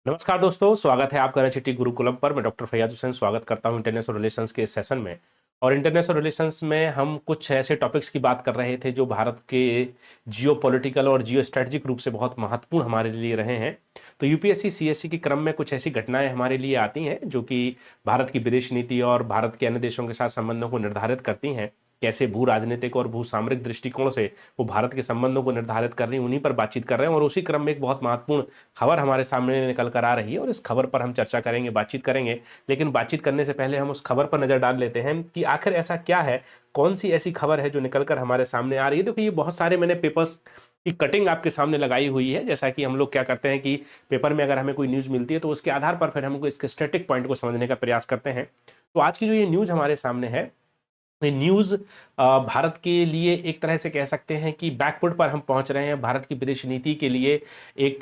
नमस्कार दोस्तों, स्वागत है आपका रचिटी गुरुकुलम पर। मैं डॉक्टर फैयाज हुसैन स्वागत करता हूं इंटरनेशनल रिलेशंस के इस सेशन में। और इंटरनेशनल रिलेशंस में हम कुछ ऐसे टॉपिक्स की बात कर रहे थे जो भारत के जियो पॉलिटिकल और जियो स्ट्रेटजिक रूप से बहुत महत्वपूर्ण हमारे लिए रहे हैं। तो यूपीएससी सीएससी के क्रम में कुछ ऐसी घटनाएं हमारे लिए आती हैं जो कि भारत की विदेश नीति और भारत के अन्य देशों के साथ संबंधों को निर्धारित करती हैं। कैसे भू राजनीतिक और भू सामरिक दृष्टिकोण से वो भारत के संबंधों को निर्धारित कर रही हैं, उन्हीं पर बातचीत कर रहे हैं। और उसी क्रम में एक बहुत महत्वपूर्ण खबर हमारे सामने निकल कर आ रही है और इस खबर पर हम चर्चा करेंगे, बातचीत करेंगे। लेकिन बातचीत करने से पहले हम उस खबर पर नजर डाल लेते हैं कि आखिर ऐसा क्या है, कौन सी ऐसी खबर है जो निकल कर हमारे सामने आ रही है। देखिए, ये बहुत सारे मैंने पेपर्स की कटिंग आपके सामने लगाई हुई है। जैसा कि हम लोग क्या करते हैं कि पेपर में अगर हमें कोई न्यूज मिलती है तो उसके आधार पर फिर हमको इसके स्टैटिक पॉइंट को समझने का प्रयास करते हैं। तो आज की जो ये न्यूज हमारे सामने है, ये न्यूज भारत के लिए एक तरह से कह सकते हैं कि बैकफुट पर हम पहुंच रहे हैं। भारत की विदेश नीति के लिए एक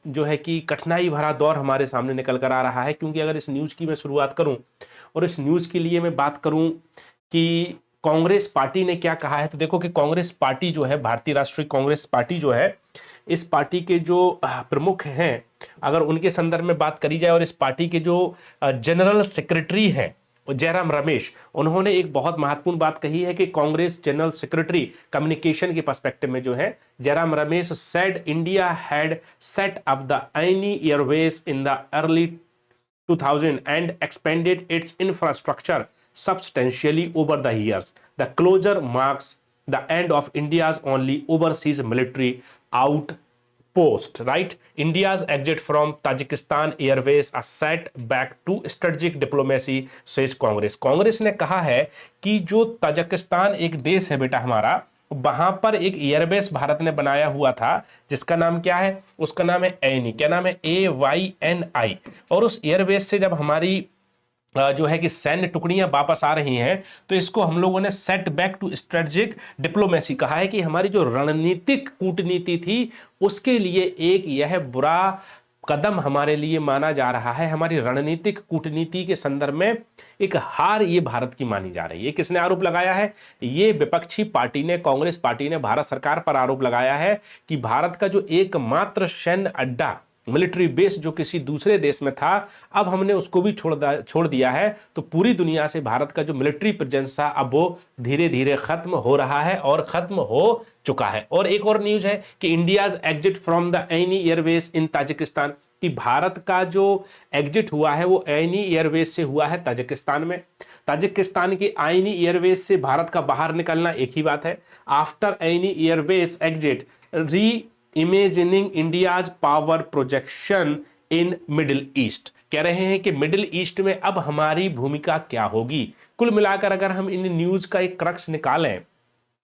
जो है कि कठिनाई भरा दौर हमारे सामने निकल कर आ रहा है। क्योंकि अगर इस न्यूज की मैं शुरुआत करूं और इस न्यूज के लिए मैं बात करूं कि कांग्रेस पार्टी ने क्या कहा है, तो देखो कि कांग्रेस पार्टी जो है, भारतीय राष्ट्रीय कांग्रेस पार्टी जो है, इस पार्टी के जो प्रमुख हैं, अगर उनके संदर्भ में बात करी जाए, और इस पार्टी के जो जनरल सेक्रेटरी हैं जयराम रमेश, उन्होंने एक बहुत महत्वपूर्ण बात कही है कि कांग्रेस जनरल सेक्रेटरी कम्युनिकेशन के पर्सपेक्टिव में जो है, Jairam Ramesh said India had set up the any Airways in the early 2000 and expanded its infrastructure substantially over the years. The closure marks the end of India's only overseas military outpost, right? India's exit from Tajikistan Airways a setback to strategic diplomacy, says Congress. Congress ने कहा है कि जो Tajikistan एक देश है बेटा हमारा, वहां पर एक एयरबेस भारत ने बनाया हुआ था जिसका नाम क्या है, उसका नाम है एनी, क्या नाम है, AYNI। और उस एयरबेस से जब हमारी जो है कि सैन्य टुकड़ियां वापस आ रही हैं, तो इसको हम लोगों ने set back to strategic diplomacy कहा है कि हमारी जो रणनीतिक कूटनीति थी उसके लिए एक यह बुरा कदम हमारे लिए माना जा रहा है। हमारी रणनीतिक कूटनीति के संदर्भ में एक हार ये भारत की मानी जा रही है। किसने आरोप लगाया है? ये विपक्षी पार्टी ने, कांग्रेस पार्टी ने भारत सरकार पर आरोप लगाया है कि भारत का जो एकमात्र सैन्य अड्डा, मिलिट्री बेस जो किसी दूसरे देश में था, अब हमने उसको भी छोड़ दिया है। तो पूरी दुनिया से भारत का जो मिलिट्री प्रेजेंस था, अब वो धीरे धीरे खत्म हो रहा है और खत्म हो चुका है। और एक और न्यूज है कि India's exit from the any Airways in Tajikistan, कि भारत का जो एग्जिट हुआ है वो एनी एयरवेज से हुआ है ताजिकिस्तान में। ताजिकिस्तान की आईनी एयरवेज से भारत का बाहर निकलना एक ही बात है। आफ्टर एनी एयरवेज एग्जिट री imagining India's power projection in middle east, कह रहे हैं कि मिडिल ईस्ट में अब हमारी भूमिका क्या होगी। कुल मिलाकर अगर हम इन न्यूज का एक क्रक्स निकालें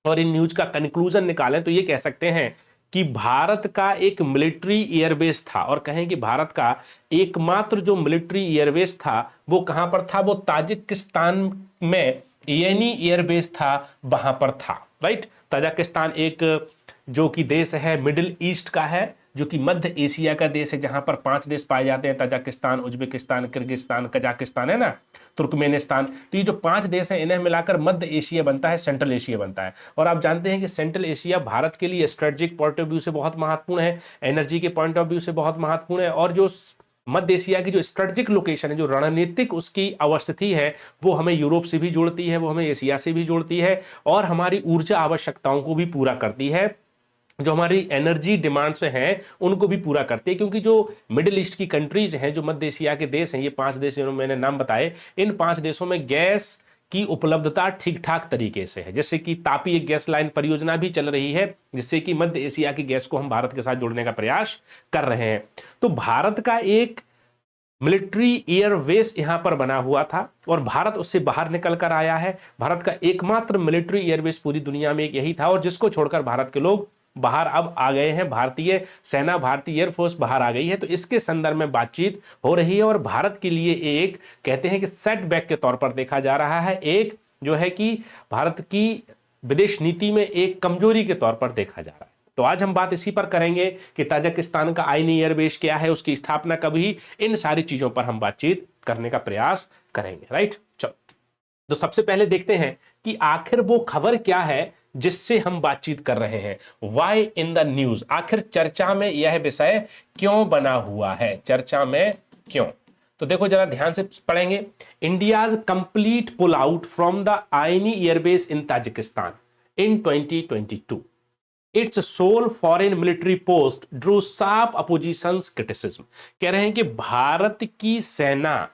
और इन न्यूज का कंक्लूजन निकालें तो ये कह सकते हैं कि भारत का एक मिलिट्री एयरबेस था, और कहें कि भारत का एकमात्र जो मिलिट्री एयरबेस था वो कहां पर था, वो ताजिकिस्तान में येनी एयरबेस था, वहां पर था, राइट। ताजिकिस्तान एक जो कि देश है मिडिल ईस्ट का है, जो कि मध्य एशिया का देश है, जहां पर 5 देश पाए जाते हैं, ताजिकिस्तान, उज्बेकिस्तान, किर्गिस्तान, कजाकिस्तान, है ना, तुर्कमेनिस्तान। तो ये जो 5 देश हैं, इन्हें मिलाकर मध्य एशिया बनता है, सेंट्रल एशिया बनता है। और आप जानते हैं कि सेंट्रल एशिया भारत के लिए स्ट्रेटेजिक पॉइंट ऑफ व्यू से बहुत महत्वपूर्ण है, एनर्जी के पॉइंट ऑफ व्यू से बहुत महत्वपूर्ण है। और जो मध्य एशिया की जो स्ट्रेटेजिक लोकेशन है, जो रणनीतिक उसकी अवस्थिति है, वो हमें यूरोप से भी जोड़ती है, वो हमें एशिया से भी जोड़ती है, और हमारी ऊर्जा आवश्यकताओं को भी पूरा करती है, जो हमारी एनर्जी डिमांड्स हैं उनको भी पूरा करती है। क्योंकि जो मिडिल ईस्ट की कंट्रीज हैं, जो मध्य एशिया के देश हैं, ये 5 देश मैंने नाम बताए, इन 5 देशों में गैस की उपलब्धता ठीक ठाक तरीके से है। जैसे कि तापी एक गैस लाइन परियोजना भी चल रही है, जिससे कि मध्य एशिया की गैस को हम भारत के साथ जोड़ने का प्रयास कर रहे हैं। तो भारत का एक मिलिट्री एयरवेस यहां पर बना हुआ था और भारत उससे बाहर निकल कर आया है। भारत का एकमात्र मिलिट्री एयरवेस पूरी दुनिया में एक यही था, और जिसको छोड़कर भारत के लोग बाहर अब आ गए हैं। भारतीय सेना, भारतीय एयरफोर्स बाहर आ गई है। तो इसके संदर्भ में बातचीत हो रही है और भारत के लिए एक, कहते हैं कि सेटबैक के तौर पर देखा जा रहा है, एक जो है कि भारत की विदेश नीति में एक कमजोरी के तौर पर देखा जा रहा है। तो आज हम बात इसी पर करेंगे कि ताजिकिस्तान का आईनी एयरबेस क्या है, उसकी स्थापना कब हुई, इन सारी चीजों पर हम बातचीत करने का प्रयास करेंगे, राइट। चलो, तो सबसे पहले देखते हैं कि आखिर वो खबर क्या है जिससे हम बातचीत कर रहे हैं। वाई इन द न्यूज, आखिर चर्चा में यह विषय क्यों बना हुआ है, चर्चा में क्यों। तो देखो जरा ध्यान से पढ़ेंगे। India's complete pull out from the Ayni airbase in Tajikistan in 2022, it's sole foreign military post drew sharp oppositions criticism. कह रहे हैं कि भारत की सेना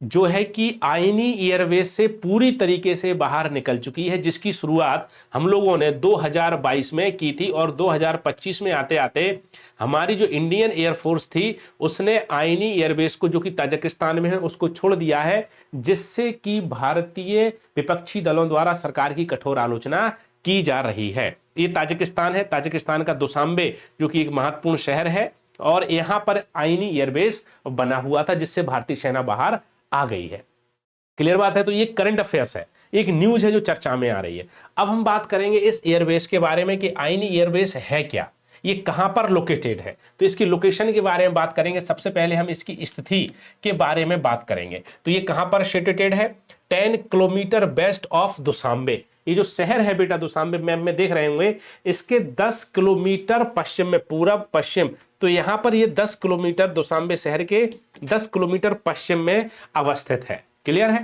जो है कि आईनी एयरवेज से पूरी तरीके से बाहर निकल चुकी है, जिसकी शुरुआत हम लोगों ने 2022 में की थी और 2025 में आते आते हमारी जो इंडियन एयरफोर्स थी उसने आईनी एयरबेस को जो कि ताजिकिस्तान में है उसको छोड़ दिया है, जिससे कि भारतीय विपक्षी दलों द्वारा सरकार की कठोर आलोचना की जा रही है। ये ताजिकिस्तान है, ताजिकिस्तान का दुशांबे जो कि एक महत्वपूर्ण शहर है और यहां पर आईनी एयरबेस बना हुआ था जिससे भारतीय सेना बाहर आ गई है। क्लियर बात है। तो ये करंट अफेयर्स है, एक न्यूज है जो चर्चा में आ रही है। अब हम बात करेंगे इस एयरबेस के बारे में कि आईनी एयरबेस है क्या, ये कहां पर लोकेटेड है। तो इसकी लोकेशन के बारे में बात करेंगे। सबसे पहले हम इसकी स्थिति के बारे में बात करेंगे। तो ये कहां पर सिचुएटेड है, 10 किलोमीटर वेस्ट ऑफ दुशांबे। ये जो शहर है बेटा दुशांबे मैप में देख रहे होंगे, इसके 10 किलोमीटर पश्चिम में, पूरब पश्चिम, तो यहां पर ये 10 किलोमीटर दुशांबे शहर के 10 किलोमीटर पश्चिम में अवस्थित है। क्लियर है।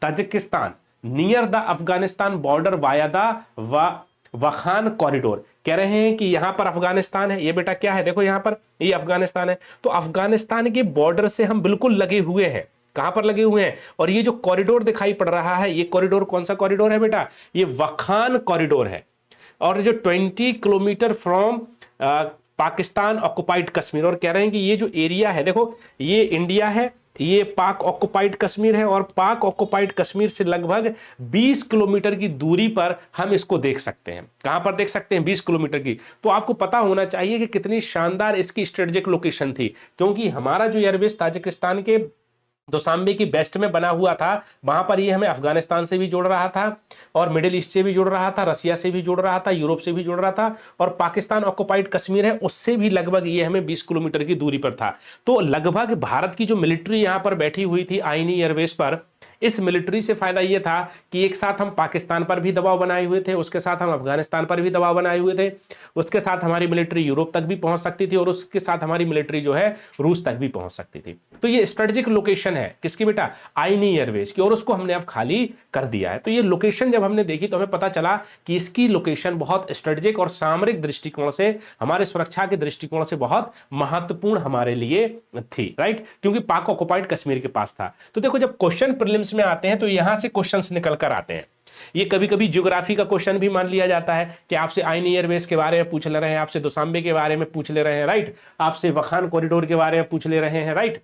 Tajikistan near the Afghanistan border via the वखान corridor. कह रहे हैं कि यहां पर अफगानिस्तान है, ये बेटा क्या है, देखो यहां पर ये अफगानिस्तान है, तो अफगानिस्तान के बॉर्डर से हम बिल्कुल लगे हुए हैं। कहां पर लगे हुए हैं, और ये जो कॉरिडोर दिखाई पड़ रहा है, ये कॉरिडोर कौन सा कॉरिडोर है बेटा, ये वखान कॉरिडोर है। और जो 20 kilometre from Pakistan occupied Kashmir, और कह रहे हैं कि ये जो एरिया है, देखो ये इंडिया है, ये पाक ऑक्युपाइड कश्मीर है, और पाक ऑक्युपाइड कश्मीर से लगभग 20 किलोमीटर की दूरी पर हम इसको देख सकते हैं। कहां पर देख सकते हैं, 20 किलोमीटर की। तो आपको पता होना चाहिए कि कितनी शानदार इसकी स्ट्रेटेजिक लोकेशन थी, क्योंकि हमारा जो एयरबेस ताजिकिस्तान के दुशांबे की बेस्ट में बना हुआ था, वहां पर ये हमें अफगानिस्तान से भी जोड़ रहा था और मिडिल ईस्ट से भी जोड़ रहा था, रसिया से भी जोड़ रहा था, यूरोप से भी जोड़ रहा था, और पाकिस्तान ऑक्युपाइड कश्मीर है उससे भी लगभग ये हमें 20 किलोमीटर की दूरी पर था। तो लगभग भारत की जो मिलिट्री यहां पर बैठी हुई थी आईनी एयरबेस पर, इस मिलिट्री से फायदा यह था कि एक साथ हम पाकिस्तान पर भी दबाव बनाए हुए थे, उसके साथ हम अफगानिस्तान पर भी दबाव बनाए हुए थे, उसके साथ हमारी मिलिट्री यूरोप तक भी पहुंच सकती थी, और उसके साथ हमारी मिलिट्री जो है रूस तक भी पहुंच सकती थी। तो ये स्ट्रेटेजिक लोकेशन है किसकी बेटा, आईनी एयरबेस की, और उसको हमने अब खाली कर दिया है। तो ये लोकेशन जब हमने देखी तो हमें पता चला कि इसकी लोकेशन बहुत स्ट्रेटेजिक और सामरिक दृष्टिकोण से, हमारे सुरक्षा के दृष्टिकोण से बहुत महत्वपूर्ण हमारे लिए थी, राइट, क्योंकि पाक ऑक्युपाइड कश्मीर के पास था। तो देखो जब क्वेश्चन प्रीलिम्स में आते हैं तो यहां से क्वेश्चंस निकल कर आते हैं। ये कभी कभी ज्योग्राफी का क्वेश्चन भी मान लिया जाता है कि आपसे आईनी एयरबेस के बारे में पूछ ले रहे हैं, आपसे दुशांबे के बारे में पूछ ले रहे हैं, राइट, आपसे वखान कॉरिडोर के बारे में पूछ ले रहे हैं, राइट।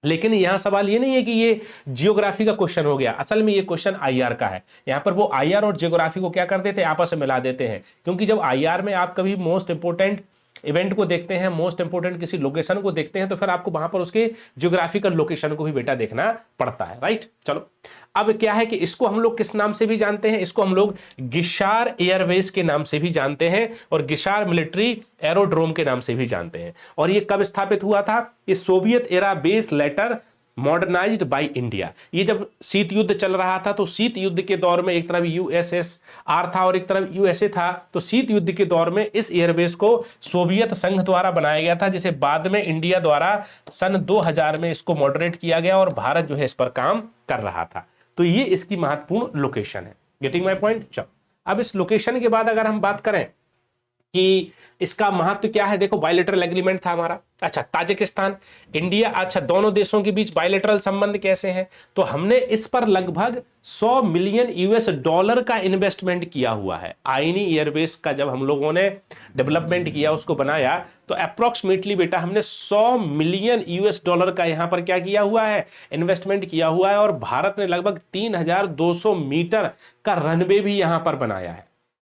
लेकिन यहां सवाल ये नहीं है कि ये जियोग्राफी का क्वेश्चन हो गया, असल में ये क्वेश्चन आईआर का है। यहां पर वो आईआर और जियोग्राफी को क्या कर देते हैं, आपस में मिला देते हैं, क्योंकि जब आईआर में आप कभी मोस्ट इंपोर्टेंट इवेंट को देखते हैं, मोस्ट इंपोर्टेंट किसी लोकेशन को देखते हैं, तो फिर आपको वहां पर उसके जियोग्राफिकल लोकेशन को भी बेटा देखना पड़ता है, राइट। चलो अब क्या है कि इसको हम लोग किस नाम से भी जानते हैं, इसको हम लोग गिशार एयरवेज के नाम से भी जानते हैं और गिशार मिलिट्री एरोड्रोम के नाम से भी जानते हैं। और ये कब स्थापित हुआ था, ये Soviet era base later modernised by India. ये जब शीत युद्ध चल रहा था तो शीत युद्ध के दौर में एक तरफ यूएसएसआर था और एक तरफ यूएसए था, तो शीत युद्ध के दौर में इस एयरबेस को सोवियत संघ द्वारा बनाया गया था, जिसे बाद में इंडिया द्वारा सन 2000 में इसको मॉडरेट किया गया और भारत जो है इस पर काम कर रहा था। तो ये इसकी महत्वपूर्ण लोकेशन है। Getting my point. चलो अब इस लोकेशन के बाद अगर हम बात करें कि इसका महत्व क्या है, देखो बायलैटरल एग्रीमेंट था हमारा, अच्छा ताजिकिस्तान इंडिया, अच्छा दोनों देशों के बीच बायलैटरल संबंध कैसे हैं, तो हमने इस पर लगभग 100 मिलियन यूएस डॉलर का इन्वेस्टमेंट किया हुआ है। आईनी एयरबेस का जब हम लोगों ने डेवलपमेंट किया, उसको बनाया, तो अप्रोक्सीमेटली बेटा हमने 100 मिलियन यूएस डॉलर का यहां पर क्या किया हुआ है, इन्वेस्टमेंट किया हुआ है, और भारत ने लगभग 3200 मीटर का रनवे भी यहां पर बनाया है।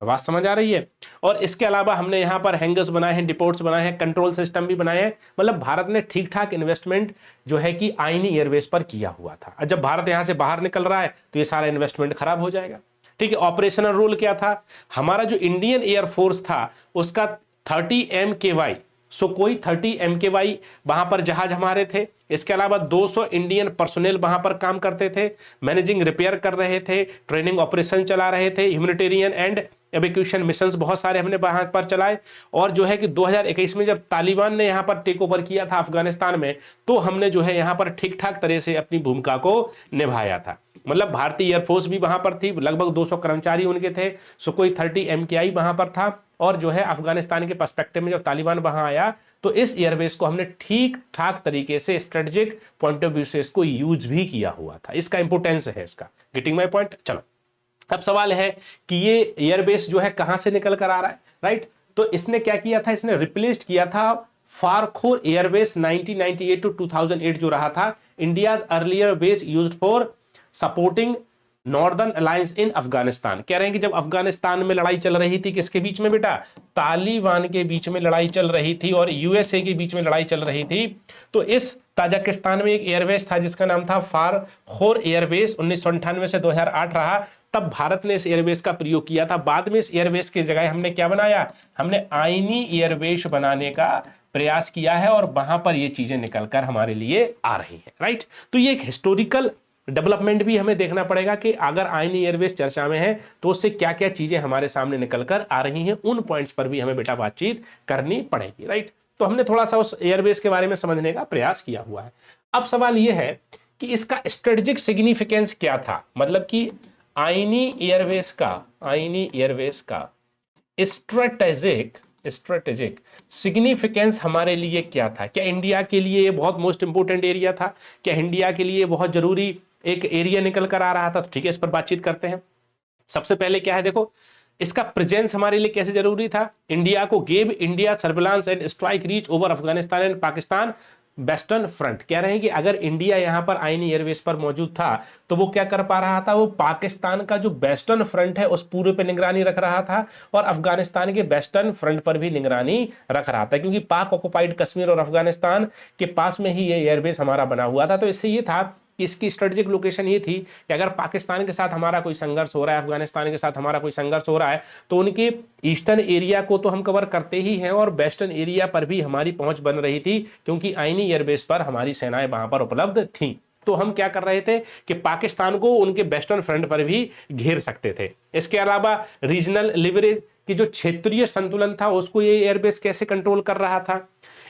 बात समझ आ रही है। और इसके अलावा हमने यहाँ पर हैंगर्स बनाए हैं, डिपोट्स बनाए हैं, कंट्रोल सिस्टम भी बनाए हैं, मतलब भारत ने ठीक ठाक इन्वेस्टमेंट जो है कि आईनी एयरबेस पर किया हुआ था। और जब भारत यहाँ से बाहर निकल रहा है तो ये सारा इन्वेस्टमेंट खराब हो जाएगा, ठीक है। ऑपरेशनल रूल क्या था, हमारा जो इंडियन एयरफोर्स था उसका 30 MKY, कोई 30 MKY वहां पर जहाज हमारे थे। इसके अलावा 200 इंडियन पर्सोनेल वहां पर काम करते थे, मैनेजिंग रिपेयर कर रहे थे, ट्रेनिंग ऑपरेशन चला रहे थे, ह्यूमैनिटेरियन एंड एवेक्यूएशन मिशंस बहुत सारे हमने वहां पर चलाए। और जो है कि 2021 में जब तालिबान ने यहाँ पर टेक ओवर किया था अफगानिस्तान में, तो हमने जो है यहाँ पर ठीक ठाक तरह से अपनी भूमिका को निभाया था। मतलब भारतीय एयरफोर्स भी वहां पर थी, लगभग 200 कर्मचारी उनके थे, सुकोई 30 MKI वहां पर था। और जो है अफगानिस्तान के पर्सपेक्टिव में जब तालिबान वहां आया तो इस एयरबेस को हमने ठीक ठाक तरीके से स्ट्रेटेजिक पॉइंट ऑफ व्यू से इसको यूज भी किया हुआ था। इसका इंपोर्टेंस है इसका। Getting my point. चलो अब सवाल है कि ये एयरबेस जो है कहां से निकल कर आ रहा है, राइट। तो इसने क्या किया था, इसने रिप्लेस्ड किया था फारखोर एयरबेस 1998 टू 2008 जो रहा था, India's earlier base used for supporting northern alliance इन अफगानिस्तान। कह रहे हैं कि जब अफगानिस्तान में लड़ाई चल रही थी, किसके बीच में बेटा, तालिबान के बीच में लड़ाई चल रही थी और यूएसए के बीच में लड़ाई चल रही थी, तो इस ताजिकिस्तान में एक एयरबेस था जिसका नाम था फारखोर एयरबेस, 1998 से 2008 रहा। तब भारत ने इस एयरबेस का प्रयोग किया था। बाद में इस एयरबेस की जगह हमने क्या बनाया, हमने आईनी एयरबेस बनाने का प्रयास किया है और वहां पर ये चीजें निकलकर हमारे लिए आ रही हैं, राइट। तो ये एक हिस्टोरिकल डेवलपमेंट भी हमें देखना पड़ेगा कि अगर आईनी एयरबेस चर्चा में है तो उससे क्या क्या चीजें हमारे सामने निकलकर आ रही हैं, उन पॉइंट्स पर भी हमें बेटा बातचीत करनी पड़ेगी, राइट। तो हमने थोड़ा सा उस एयरबेस के बारे में समझने का प्रयास किया हुआ है। अब सवाल यह है कि इसका स्ट्रेटेजिक सिग्निफिकेंस क्या था, मतलब कि आईनी एयरबेस का स्ट्रेटेजिक सिग्निफिकेंस हमारे लिए क्या था। क्या इंडिया के लिए ये बहुत मोस्ट इंपोर्टेंट एरिया था, क्या इंडिया के लिए बहुत जरूरी एक एरिया निकल कर आ रहा था। तो ठीक है, इस पर बातचीत करते हैं। सबसे पहले क्या है, देखो इसका प्रेजेंस हमारे लिए कैसे जरूरी था। इंडिया को gave India surveillance and strike reach over Afghanistan and Pakistan western front. कह रहे हैं कि अगर इंडिया यहां पर आईनी एयरबेस पर मौजूद था तो वो क्या कर पा रहा था, वो पाकिस्तान का जो वेस्टर्न फ्रंट है उस पूरे पे निगरानी रख रहा था और अफगानिस्तान के वेस्टर्न फ्रंट पर भी निगरानी रख रहा था, क्योंकि पाक ऑक्युपाइड कश्मीर और अफगानिस्तान के पास में ही ये एयरबेस हमारा बना हुआ था। तो इससे ये था कि इसकी स्ट्रेटेजिक लोकेशन ये थी कि अगर पाकिस्तान के साथ हमारा कोई संघर्ष हो रहा है, अफगानिस्तान के साथ हमारा कोई संघर्ष हो रहा है, तो उनके ईस्टर्न एरिया को तो हम कवर करते ही हैं और वेस्टर्न एरिया पर भी हमारी पहुंच बन रही थी, क्योंकि आईनी एयरबेस पर हमारी सेनाएं वहां पर उपलब्ध थी। तो हम क्या कर रहे थे कि पाकिस्तान को उनके वेस्टर्न फ्रंट पर भी घेर सकते थे। इसके अलावा रीजनल लिवरेज की जो क्षेत्रीय संतुलन था उसको ये एयरबेस कैसे कंट्रोल कर रहा था।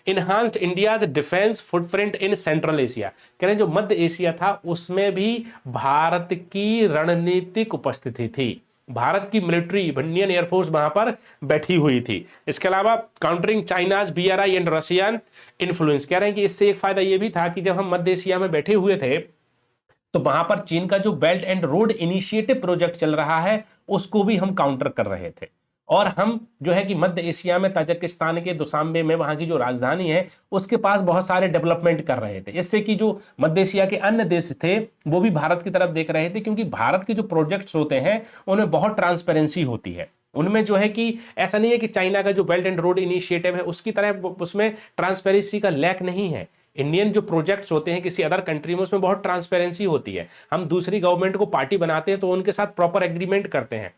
Enhanced India's defence footprint in central Asia. कह रहे हैं जो मध्य एशिया था उसमें भी भारत की रणनीतिक उपस्थिति थी, भारत की मिलिट्री इंडियन एयरफोर्स वहां पर बैठी हुई थी। इसके अलावा countering China's BRI and Russian influence. कह रहे हैं कि इससे एक फायदा यह भी था कि जब हम मध्य एशिया में बैठे हुए थे तो वहां पर चीन का जो belt and road initiative project चल रहा है उसको भी हम काउंटर कर रहे थे। और हम जो है कि मध्य एशिया में ताजिकिस्तान के दुशांबे में वहां की जो राजधानी है उसके पास बहुत सारे डेवलपमेंट कर रहे थे, इससे कि जो मध्य एशिया के अन्य देश थे वो भी भारत की तरफ देख रहे थे, क्योंकि भारत के जो प्रोजेक्ट्स होते हैं उनमें बहुत ट्रांसपेरेंसी होती है। उनमें जो है कि ऐसा नहीं है कि चाइना का जो बेल्ट एंड रोड इनिशिएटिव है उसकी तरह उसमें ट्रांसपेरेंसी का लैक नहीं है। इंडियन जो प्रोजेक्ट्स होते हैं किसी अदर कंट्री में उसमें बहुत ट्रांसपेरेंसी होती है। हम दूसरी गवर्नमेंट को पार्टी बनाते हैं तो उनके साथ प्रॉपर एग्रीमेंट करते हैं,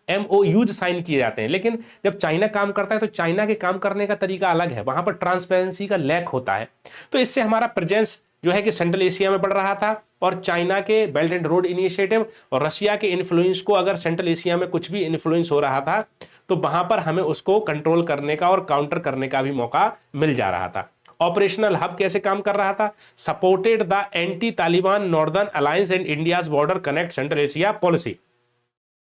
MOUs साइन किए जाते हैं। लेकिन जब चाइना काम करता है तो चाइना के काम करने का तरीका अलग है, वहां पर ट्रांसपेरेंसी का लैक होता है। तो इससे हमारा प्रेजेंस जो है कि सेंट्रल एशिया में बढ़ रहा था और चाइना के बेल्ट एंड रोड इनिशिएटिव और रशिया के इन्फ्लुएंस को, अगर सेंट्रल एशिया में कुछ भी इन्फ्लुएंस हो रहा था तो वहां पर हमें उसको कंट्रोल करने का और काउंटर करने का भी मौका मिल जा रहा था। ऑपरेशनल हब कैसे काम कर रहा था, supported the anti Taliban northern alliance and India's border connect central Asia policy.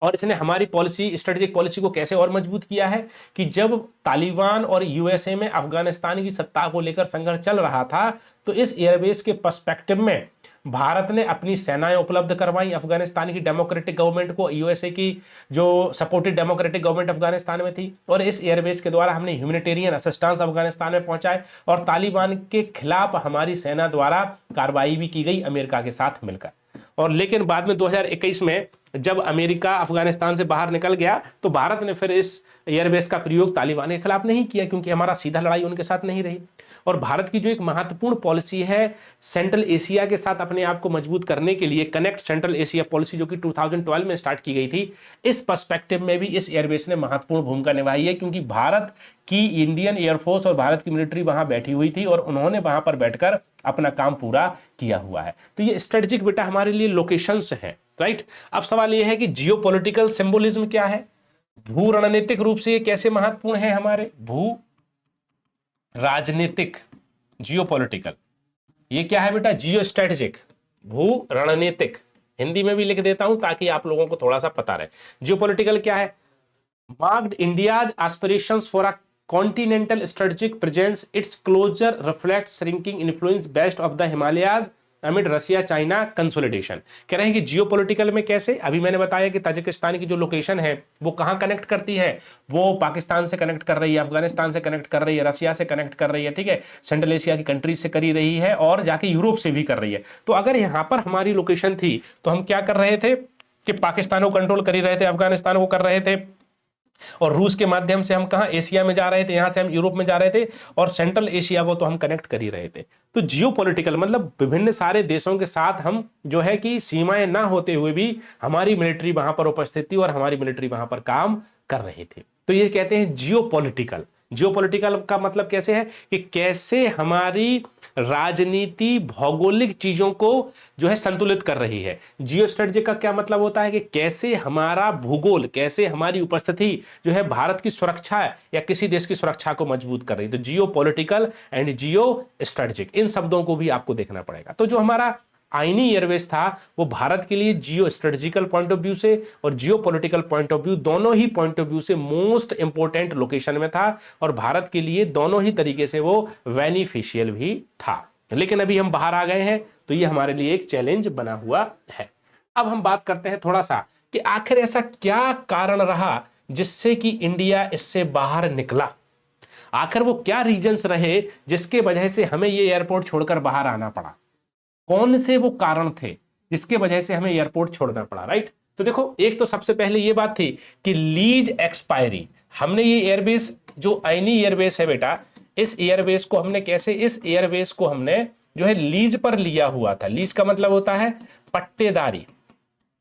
और इसने हमारी पॉलिसी, स्ट्रेटेजिक पॉलिसी को कैसे और मजबूत किया है कि जब तालिबान और यूएसए में अफगानिस्तान की सत्ता को लेकर संघर्ष चल रहा था तो इस एयरबेस के पर्सपेक्टिव में भारत ने अपनी सेनाएं उपलब्ध करवाई अफगानिस्तान की डेमोक्रेटिक गवर्नमेंट को, यूएसए की जो सपोर्टेड डेमोक्रेटिक गवर्नमेंट अफगानिस्तान में थी, और इस एयरबेस के द्वारा हमने ह्यूमैनिटेरियन असिस्टेंस अफगानिस्तान में पहुंचाए और तालिबान के खिलाफ हमारी सेना द्वारा कार्रवाई भी की गई अमेरिका के साथ मिलकर। और लेकिन बाद में 2021 में जब अमेरिका अफगानिस्तान से बाहर निकल गया तो भारत ने फिर इस एयरबेस का प्रयोग तालिबान के खिलाफ नहीं किया, क्योंकि हमारा सीधा लड़ाई उनके साथ नहीं रही। और भारत की जो एक महत्वपूर्ण पॉलिसी है सेंट्रल एशिया के साथ अपने आप को मजबूत करने के लिए, कनेक्ट सेंट्रल एशिया पॉलिसी, जो कि 2012 में स्टार्ट की गई थी, इस पर्सपेक्टिव में भी इस एयरबेस ने महत्वपूर्ण भूमिका निभाई है, क्योंकि भारत की इंडियन एयरफोर्स और भारत की मिलिट्री वहां बैठी हुई थी और उन्होंने वहां पर बैठकर अपना काम पूरा किया हुआ है। तो ये स्ट्रेटेजिक बेटा हमारे लिए लोकेशंस हैं। राइट। अब सवाल यह है कि जियो पॉलिटिकल सिंबोलिज्म क्या है, भू रणनीतिक रूप से ये कैसे महत्वपूर्ण है हमारे भू राजनीतिक, जियो पॉलिटिकल, ये क्या है बेटा, जियो स्ट्रेटेजिक, भू रणनीतिक, हिंदी में भी लिख देता हूं ताकि आप लोगों को थोड़ा सा पता रहे। जियो पॉलिटिकल क्या है, marked India's aspirations for a continental strategic presence. Its closure reflects shrinking influence west of the Himalayas amid Russia China consolidation. कह रहे हैं कि जियोपॉलिटिकल में कैसे, अभी मैंने बताया कि ताजिकिस्तान की जो लोकेशन है वो कहां कनेक्ट करती है, वो पाकिस्तान से कनेक्ट कर रही है, अफगानिस्तान से कनेक्ट कर रही है, रसिया से कनेक्ट कर रही है, ठीक है, सेंट्रल एशिया की कंट्रीज से कर ही रही है और जाके यूरोप से भी कर रही है। तो अगर यहां पर हमारी लोकेशन थी तो हम क्या कर रहे थे कि पाकिस्तान को कंट्रोल कर ही रहे थे, अफगानिस्तान को कर रहे थे, और रूस के माध्यम से हम कहां एशिया में जा रहे थे, यहां से हम यूरोप में जा रहे थे, और सेंट्रल एशिया को तो हम कनेक्ट कर ही रहे थे। तो जियोपॉलिटिकल मतलब विभिन्न सारे देशों के साथ हम जो है कि सीमाएं ना होते हुए भी हमारी मिलिट्री वहां पर उपस्थित थी और हमारी मिलिट्री वहां पर काम कर रही थी। तो ये कहते हैं जियोपॉलिटिकल। जियोपॉलिटिकल का मतलब कैसे है कि कैसे हमारी राजनीति भौगोलिक चीजों को जो है संतुलित कर रही है। जियो स्ट्रेटजी का क्या मतलब होता है कि कैसे हमारा भूगोल, कैसे हमारी उपस्थिति जो है भारत की सुरक्षा या किसी देश की सुरक्षा को मजबूत कर रही है। तो geo political and geo strategic, इन शब्दों को भी आपको देखना पड़ेगा। तो जो हमारा आईनी एयरवेज था वो भारत के लिए जियो स्ट्रेटेजिकल पॉइंट ऑफ व्यू से और जियो पॉलिटिकल पॉइंट ऑफ व्यू, दोनों ही पॉइंट ऑफ व्यू से मोस्ट इंपोर्टेंट लोकेशन में था और भारत के लिए दोनों ही तरीके से वो बेनिफिशियल भी था। लेकिन अभी हम बाहर आ गए हैं तो ये हमारे लिए एक चैलेंज बना हुआ है। अब हम बात करते हैं थोड़ा सा कि आखिर ऐसा क्या कारण रहा जिससे कि इंडिया इससे बाहर निकला, आखिर वो क्या रीजंस रहे जिसके वजह से हमें ये एयरपोर्ट छोड़कर बाहर आना पड़ा, कौन से वो कारण थे जिसके वजह से हमें एयरपोर्ट छोड़ना पड़ा, राइट। तो देखो, एक तो सबसे पहले ये बात थी कि लीज एक्सपायरी। हमने ये एयरबेस जो आईनी एयरबेस है बेटा, इस एयरबेस को हमने कैसे, इस एयरबेस को हमने जो है लीज पर लिया हुआ था। लीज का मतलब होता है पट्टेदारी,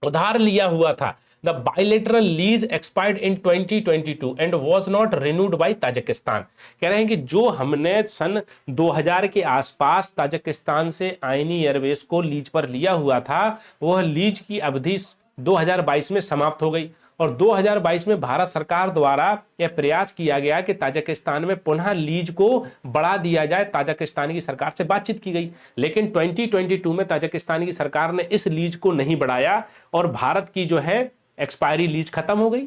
उधार लिया हुआ था। The bilateral lease expired in 2022 and was not renewed by Tajikistan. कह रहे हैं कि जो हमने सन 2000 के आसपास ताजिकिस्तान से आईनी एयरवेज को लीज पर लिया हुआ था, वह लीज की अवधि 2022 में समाप्त हो गई और 2022 में भारत सरकार द्वारा यह प्रयास किया गया कि ताजिकिस्तान में पुनः लीज को बढ़ा दिया जाए। ताजिकिस्तान की सरकार से बातचीत की गई, लेकिन 2022 में ताजिकिस्तान की सरकार ने इस लीज को नहीं बढ़ाया और भारत की जो है एक्सपायरी लीज खत्म हो गई।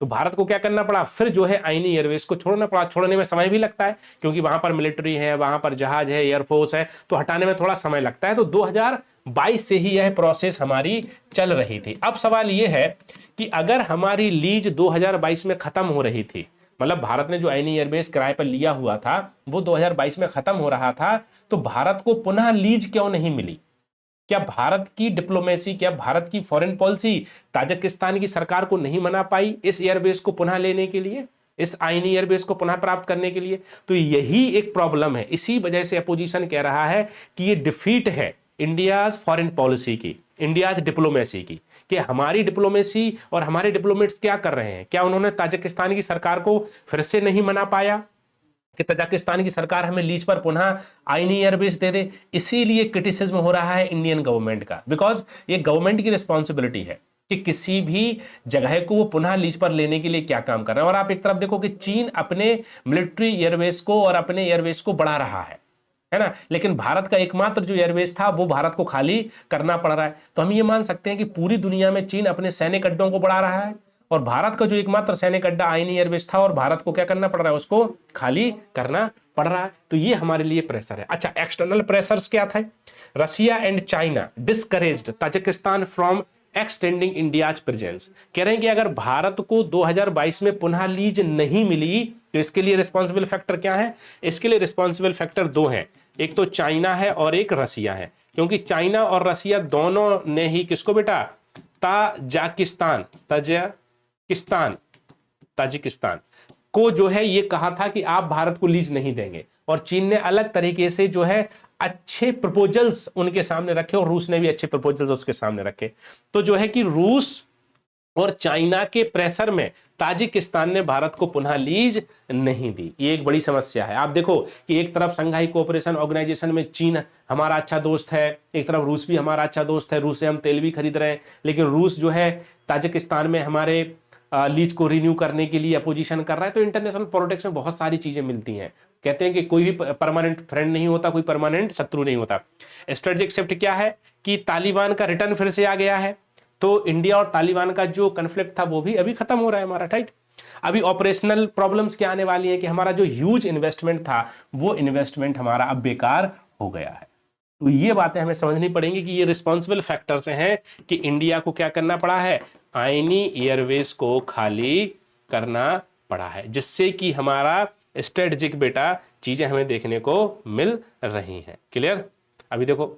तो भारत को क्या करना पड़ा, फिर जो है आईनी एयरवेज को छोड़ना पड़ा। छोड़ने में समय भी लगता है क्योंकि वहां पर मिलिट्री है, वहां पर जहाज है, एयरफोर्स है, तो हटाने में थोड़ा समय लगता है। तो 2022 से ही यह प्रोसेस हमारी चल रही थी। अब सवाल यह है कि अगर हमारी लीज 2022 में खत्म हो रही थी, मतलब भारत ने जो आईनी एयरबेस किराए पर लिया हुआ था वो 2022 में खत्म हो रहा था, तो भारत को पुनः लीज क्यों नहीं मिली? क्या भारत की डिप्लोमेसी, क्या भारत की फॉरेन पॉलिसी ताजिकिस्तान की सरकार को नहीं मना पाई इस एयरबेस को पुनः लेने के लिए, इस आईनी एयरबेस को पुनः प्राप्त करने के लिए? तो यही एक प्रॉब्लम है। इसी वजह से अपोजिशन कह रहा है कि ये डिफीट है इंडियाज फॉरेन पॉलिसी की, इंडियाज डिप्लोमेसी की, कि हमारी डिप्लोमेसी और हमारे डिप्लोमेट्स क्या कर रहे हैं, क्या उन्होंने ताजिकिस्तान की सरकार को फिर से नहीं मना पाया कि ताजिकिस्तान की सरकार हमें लीज पर पुनः आईनी एयरबेस दे दे? इसीलिए क्रिटिसिज्म हो रहा है इंडियन गवर्नमेंट का, बिकॉज ये गवर्नमेंट की रिस्पॉन्सिबिलिटी है कि किसी भी जगह को वो पुनः लीज पर लेने के लिए क्या काम कर रहा है। और आप एक तरफ देखो कि चीन अपने मिलिट्री एयरबेस को और अपने एयरबेस को बढ़ा रहा है ना, लेकिन भारत का एकमात्र जो एयरबेस था वो भारत को खाली करना पड़ रहा है। तो हम ये मान सकते हैं कि पूरी दुनिया में चीन अपने सैनिक अड्डों को बढ़ा रहा है और भारत का जो एकमात्र सैनिक अड्डा आईनी एयरबेस था और भारत को क्या करना पड़ रहा है, उसको खाली करना पड़ रहा है। तो ये हमारे लिए प्रेशर है। अच्छा, एक्सटर्नल प्रेशर्स क्या थे? Russia and China discouraged Tajikistan from extending India's presence. कह रहे हैं कि अगर भारत को 2022 में पुनः लीज नहीं मिली तो इसके लिए रिस्पॉन्सिबल फैक्टर क्या है? इसके लिए रिस्पॉन्सिबल फैक्टर दो हैं, एक तो चाइना है और एक रसिया है। क्योंकि चाइना और रसिया दोनों ने ही किसको बेटा, ताजिकिस्तान को जो है ये कहा था कि आप भारत को लीज नहीं देंगे, और चीन ने अलग तरीके से जो है अच्छे प्रपोजल्स उनके सामने रखे और रूस ने भी अच्छे प्रपोजल्स उसके सामने रखे। तो जो है कि रूस और चाइना के प्रेशर में ताजिकिस्तान ने भारत को पुनः लीज नहीं दी। ये एक बड़ी समस्या है। आप देखो कि एक तरफ संघाई कोऑपरेशन ऑर्गेनाइजेशन में चीन हमारा अच्छा दोस्त है, एक तरफ रूस भी हमारा अच्छा दोस्त है, रूस से हम तेल भी खरीद रहे हैं, लेकिन रूस जो है ताजिकिस्तान में हमारे लीज को रिन्यू करने के लिए अपोजिशन कर रहा है। तो इंटरनेशनल पॉलिटिक्स में बहुत सारी चीजें मिलती हैं। कहते हैं कि कोई भी परमानेंट फ्रेंड नहीं होता, कोई परमानेंट शत्रु नहीं होता। स्ट्रेटेजिक शिफ्ट क्या है कि तालिबान का रिटर्न फिर से आ गया है, तो इंडिया और तालिबान का जो कन्फ्लिक्ट था वो भी अभी खत्म हो रहा है हमारा, राइट। अभी ऑपरेशनल प्रॉब्लम्स क्या आने वाली है कि हमारा जो ह्यूज इन्वेस्टमेंट था वो इन्वेस्टमेंट हमारा अब बेकार हो गया है। तो ये बातें हमें समझनी पड़ेंगी कि ये रिस्पॉन्सिबल फैक्टर्स हैं कि इंडिया को क्या करना पड़ा है, आईनी एयरवेज को खाली करना पड़ा है, जिससे कि हमारा स्ट्रेटेजिक बेटा चीजें हमें देखने को मिल रही हैं। क्लियर। अभी देखो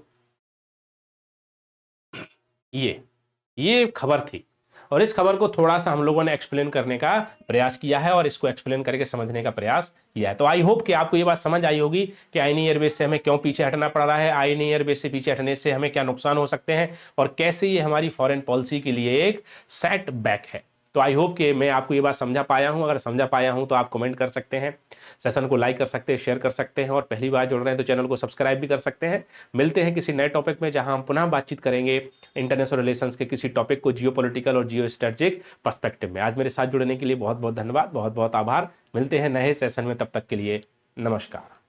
ये खबर थी और इस खबर को थोड़ा सा हम लोगों ने एक्सप्लेन करने का प्रयास किया है और इसको एक्सप्लेन करके समझने का प्रयास किया है। तो आई होप कि आपको ये बात समझ आई होगी कि आईनी एयरबेस से हमें क्यों पीछे हटना पड़ रहा है, आईनी एयरबेस से पीछे हटने से हमें क्या नुकसान हो सकते हैं और कैसे ये हमारी फॉरेन पॉलिसी के लिए एक सेट बैक है। तो आई होप कि मैं आपको ये बात समझा पाया हूं। अगर समझा पाया हूं तो आप कमेंट कर सकते हैं, सेशन को लाइक कर सकते हैं, शेयर कर सकते हैं और पहली बार जुड़ रहे हैं तो चैनल को सब्सक्राइब भी कर सकते हैं। मिलते हैं किसी नए टॉपिक में जहां हम पुनः बातचीत करेंगे इंटरनेशनल रिलेशंस के किसी टॉपिक को जियोपॉलिटिकल और जियो स्ट्रेटेजिक पर्सपेक्टिव में। आज मेरे साथ जुड़ने के लिए बहुत बहुत धन्यवाद, बहुत बहुत आभार। मिलते हैं नए सेशन में, तब तक के लिए नमस्कार।